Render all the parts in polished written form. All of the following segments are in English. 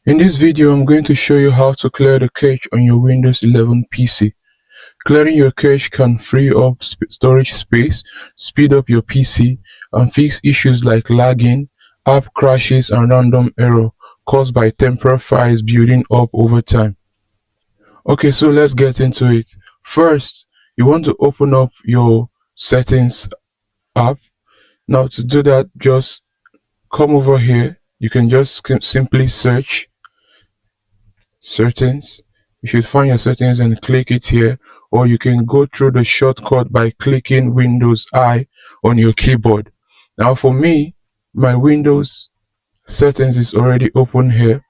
In this video, I'm going to show you how to clear the cache on your Windows 11 PC. Clearing your cache can free up storage space, speed up your PC, and fix issues like lagging, app crashes, and random error caused by temporary files building up over time. Okay, so let's get into it. First, you want to open up your settings app. Now to do that, just come over here. You can just simply search settings. You should find your settings and click it here, or you can go through the shortcut by clicking Windows I on your keyboard. Now for me, my Windows settings is already open here.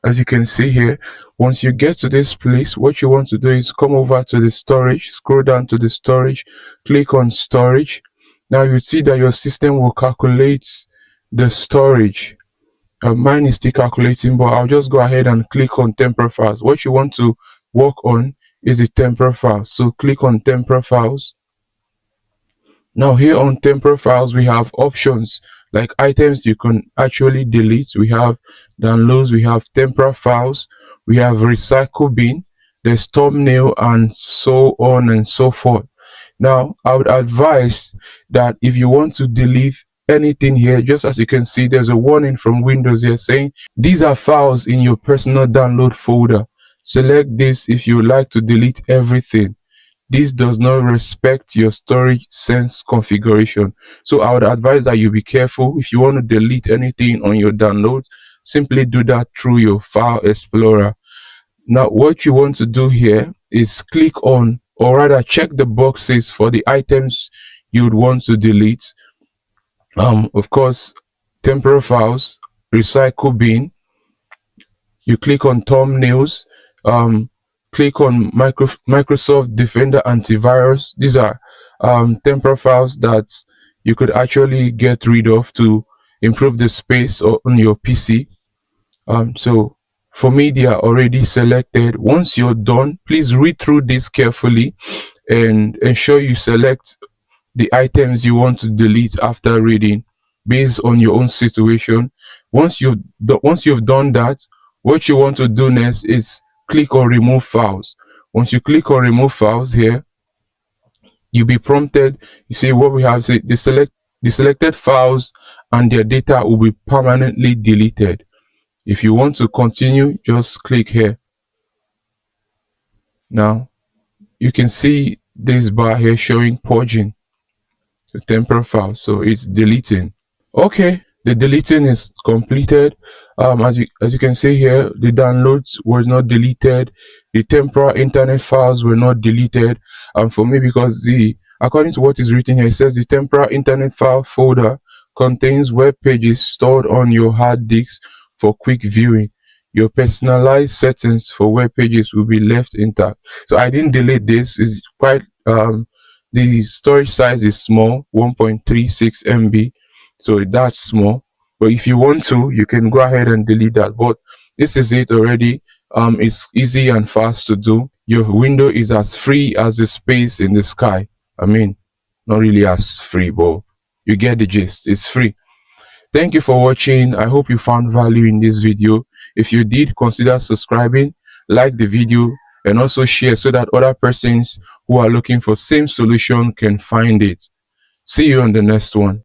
As you can see here, once you get to this place, what you want to do is come over to the storage, scroll down to the storage, click on storage. Now you see that your system will calculate the storage. Mine is still calculating, but I'll just go ahead and click on temporary files. What you want to work on is the temporary files. So click on temporary files. Now here on temporary files, we have options like items you can actually delete. We have downloads, we have temporary files, we have recycle bin, there's thumbnail, and so on and so forth. Now I would advise that if you want to delete anything here, just as you can see, there's a warning from Windows here saying these are files in your personal download folder. Select this if you like to delete everything. This does not respect your storage sense configuration. So I would advise that you be careful. If you want to delete anything on your download, simply do that through your file explorer. Now what you want to do here is click on, or rather check the boxes for the items you would want to delete. Of course, temporary files, recycle bin. You click on thumbnails, click on Microsoft Defender Antivirus. These are temporary files that you could actually get rid of to improve the space on your PC. So for me, they are already selected. Once you're done, please read through this carefully and ensure you select the items you want to delete after reading based on your own situation. Once you've done that, what you want to do next is click on remove files. Once you click on remove files here, you'll be prompted. You see what we have, say the selected files and their data will be permanently deleted. If you want to continue, just click here. Now you can see this bar here showing purging the temporary file, so it's deleting. Okay, the deleting is completed. As you can see here, the downloads was not deleted, the temporary internet files were not deleted. And for me, because according to what is written here, it says the temporary internet file folder contains web pages stored on your hard disk for quick viewing. Your personalized settings for web pages will be left intact. So I didn't delete this. It's quite the storage size is small, 1.36 MB, so that's small. But if you want to, you can go ahead and delete that. But this is it already. It's easy and fast to do. Your window is as free as the space in the sky. I mean, not really as free, but you get the gist. It's free. Thank you for watching. I hope you found value in this video. If you did, consider subscribing, like the video, and also share so that other persons who are looking for same solution can find it. See you on the next one.